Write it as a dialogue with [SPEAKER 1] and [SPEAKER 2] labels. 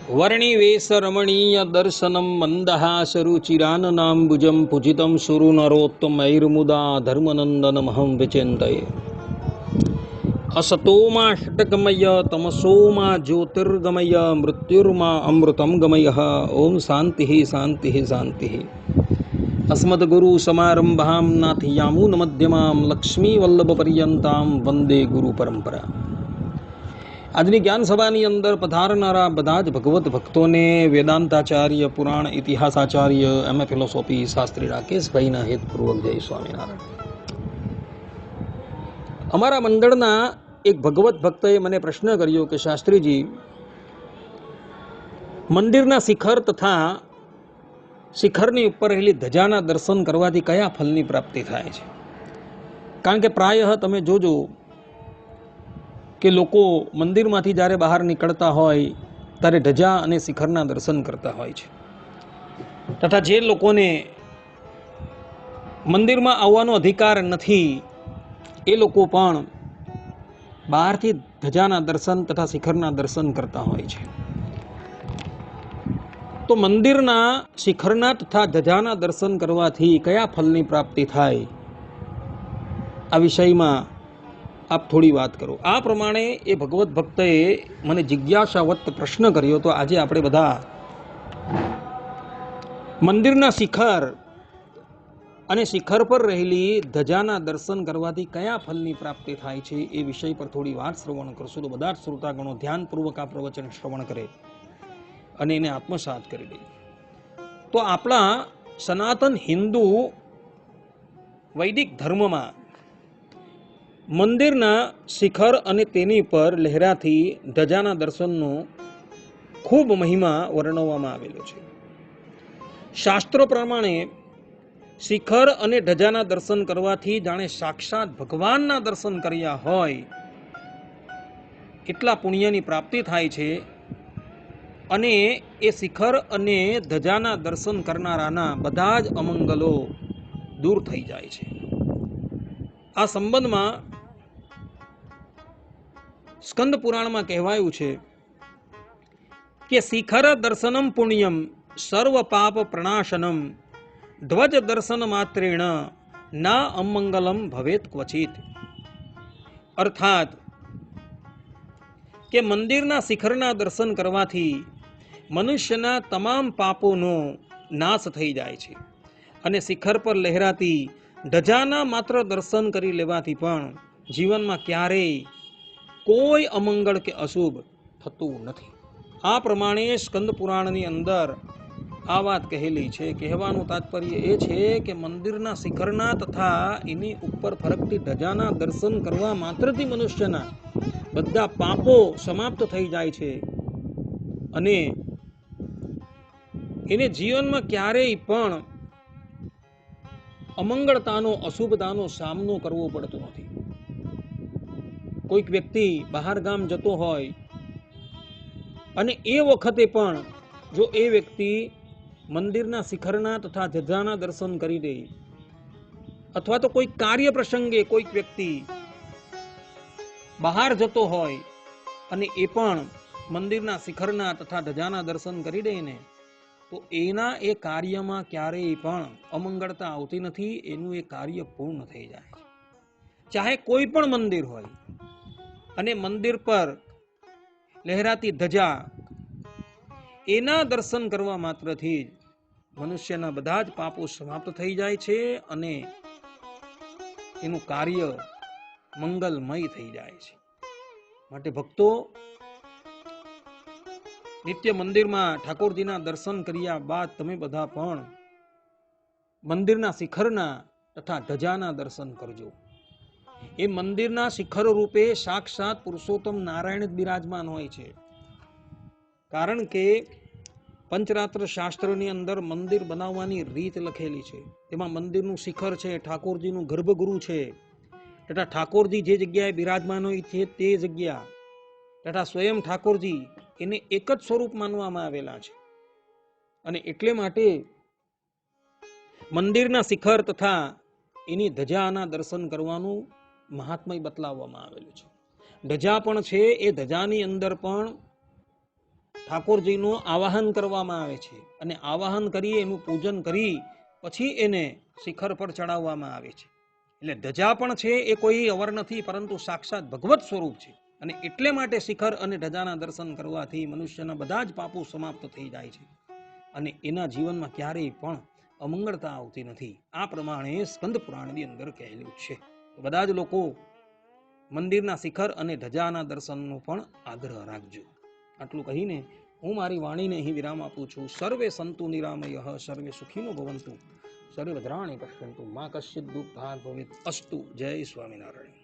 [SPEAKER 1] वर्णिवेश रमणीय दर्शनम मंदहासरुचिराननाम्बुजं पूजितं सुरनरोत्तमैर्मुदा धर्मनन्दनमहं विचिन्तये। असतोमा षट्गमय तमसोमा ज्योतिर्गमय मृत्युर्मा अमृतं गमयः। ओम शांति शांति शांति। अस्मद्गुरु समारंभां नाथयामुन मध्यमां लक्ष्मीवल्लभपर्यन्तां वंदे गुरु परंपरा। આજની જ્ઞાન સભાની અંદર પધારનારા બધા જ ભગવત ભક્તોને વેદાંતાચાર્ય, પુરાણ ઇતિહાસાચાર્ય, એમએ ફિલોસોફી શાસ્ત્રી રાકેશભાઈના હેતપૂર્વક જય સ્વામિનારાયણ. અમારા મંડળના એક ભગવત ભક્તએ મને પ્રશ્ન કર્યો કે શાસ્ત્રીજી, મંદિરના શિખર તથા શિખરની ઉપર રહેલી ધજાના દર્શન કરવાથી કયા ફલની પ્રાપ્તિ થાય છે? કારણ કે પ્રાયઃ તમે જોજો કે લોકો મંદિરમાંથી જ્યારે બહાર નીકળતા હોય ત્યારે ધજા અને શિખરના દર્શન કરતા હોય છે, તથા જે લોકોને મંદિરમાં આવવાનો અધિકાર નથી એ લોકો પણ બહારથી ધજાના દર્શન તથા શિખરના દર્શન કરતા હોય છે. તો મંદિરના શિખરના તથા ધજાના દર્શન કરવાથી કયા ફલની પ્રાપ્તિ થાય, આ વિષયમાં આપ થોડી વાત કરો. આ પ્રમાણે એ ભગવત ભક્તએ મને જિજ્ઞાસાવત પ્રશ્ન કર્યો. તો આજે આપણે બધા મંદિરના શિખર અને શિખર પર રહેલી ધજાના દર્શન કરવાથી કયા ફલની પ્રાપ્તિ થાય છે એ વિષય પર થોડી વાત શ્રવણ કરશું. તો બધા જ શ્રોતાગણો ધ્યાનપૂર્વક આ પ્રવચન શ્રવણ કરે અને એને આત્મસાત કરી દે. તો આપણા સનાતન હિન્દુ વૈદિક ધર્મમાં મંદિરના શિખર અને તેની પર લહેરાતી ધજાના દર્શનનો ખૂબ મહિમા વર્ણવવામાં આવેલો છે. શાસ્ત્રો પ્રમાણે શિખર અને ધજાના દર્શન કરવાથી જાણે સાક્ષાત ભગવાનના દર્શન કર્યા હોય એટલા પુણ્યની પ્રાપ્તિ થાય છે અને એ શિખર અને ધજાના દર્શન કરનારાના બધા જ અમંગલો દૂર થઈ જાય છે. આ સંબંધમાં સ્કંદ પુરાણમાં કહેવાયું છે કે શિખર દર્શનમ પુણ્યમ સર્વ પાપ પ્રણાશનમ ધ્વજ દર્શન માત્રેણ ના અમંગલમ ભવેત ક્વચિત. અર્થાત કે મંદિરના શિખરના દર્શન કરવાથી મનુષ્યના તમામ પાપોનો નાશ થઈ જાય છે અને શિખર પર લહેરાતી ધજાના માત્ર દર્શન કરી લેવાથી પણ જીવનમાં ક્યારેય કોઈ અમંગળ કે અશુભ થતું નથી. આ પ્રમાણે સ્કંદ પુરાણની અંદર આ વાત કહેલી છે. કહેવાનું તાત્પર્ય એ છે કે મંદિરના શિખરના તથા એની ઉપર ફરકતી ધજાના દર્શન કરવા માત્રથી મનુષ્યના બધા પાપો સમાપ્ત થઈ જાય છે અને એને જીવનમાં ક્યારેય પણ અમંગળતાનો, અશુભતાનો સામનો કરવો પડતો નથી. કોઈક વ્યક્તિ બહાર ગામ જતો હોય અને એ વખતે પણ જો એ વ્યક્તિ મંદિરના શિખરના તથા ધજાના દર્શન કરી દે, અથવા તો કોઈ કાર્ય પ્રસંગે કોઈક વ્યક્તિ બહાર જતો હોય અને એ પણ મંદિરના શિખરના તથા ધજાના દર્શન કરી દે ને, તો એના એ કાર્યમાં ક્યારેય પણ અમંગળતા આવતી નથી. એનું એ કાર્ય પૂર્ણ થઈ જાય છે. ચાહે કોઈ પણ મંદિર હોય અને મંદિર પર લહેરાતી ધજા, એના દર્શન કરવા માત્રથી જ મનુષ્યના બધા જ પાપો સમાપ્ત થઈ જાય છે અને એનું કાર્ય મંગલમય થઈ જાય છે. માટે ભક્તો, નિત્ય મંદિરમાં ઠાકોરજીના દર્શન કર્યા બાદ તમે બધા પણ મંદિરના શિખરના તથા ધજાના દર્શન કરજો. એ મંદિરના શિખર રૂપે સાક્ષાત પુરુષોત્તમ નારાયણ જ બિરાજમાન હોય છે. કારણ કે પંચરાત્ર શાસ્ત્રની અંદર મંદિર બનાવવાની રીત લખેલી છે. તેમાં મંદિરનું શિખર છે, ઠાકોરજીનું ગર્ભગૃહ છે, તથા ઠાકોરજી જે જગ્યાએ બિરાજમાન હોય છે તે જગ્યા તથા સ્વયં ઠાકોરજી એને એક જ સ્વરૂપ માનવામાં આવેલા છે. અને એટલે માટે મંદિરના શિખર તથા એની ધજાના દર્શન કરવાનું મહાત્મય બતલાવવામાં આવેલું છે. ધજા પણ છે, એ ધજાની અંદર પણ ઠાકોરજીનું આવાહન કરવામાં આવે છે અને આવાહન કરી એનું પૂજન કરી પછી એને શિખર પર ચડાવવામાં આવે છે. એટલે ધજા પણ છે એ કોઈ અવર નથી, પરંતુ સાક્ષાત ભગવત સ્વરૂપ છે. અને એટલે માટે શિખર અને ધજાના દર્શન કરવાથી મનુષ્યના બધા જ પાપો સમાપ્ત થઈ જાય છે અને એના જીવનમાં ક્યારેય પણ અમંગળતા આવતી નથી. આ પ્રમાણે સ્કંદ પુરાણની અંદર કહેલું છે. બધા જ લોકો મંદિરના શિખર અને ધજાના દર્શનનો પણ આગ્રહ રાખજો. આટલું કહીને હું મારી વાણીને અહીં વિરામ આપું છું. સર્વે સંતુ નિરામયઃ, સર્વે સુખીનો ભવંતુ, સર્વે ભદ્રાણિ પશ્યન્તુ, મા કશ્ચિદ દુઃખાય ભવેત. અસ્તુ. જય સ્વામિનારાયણ.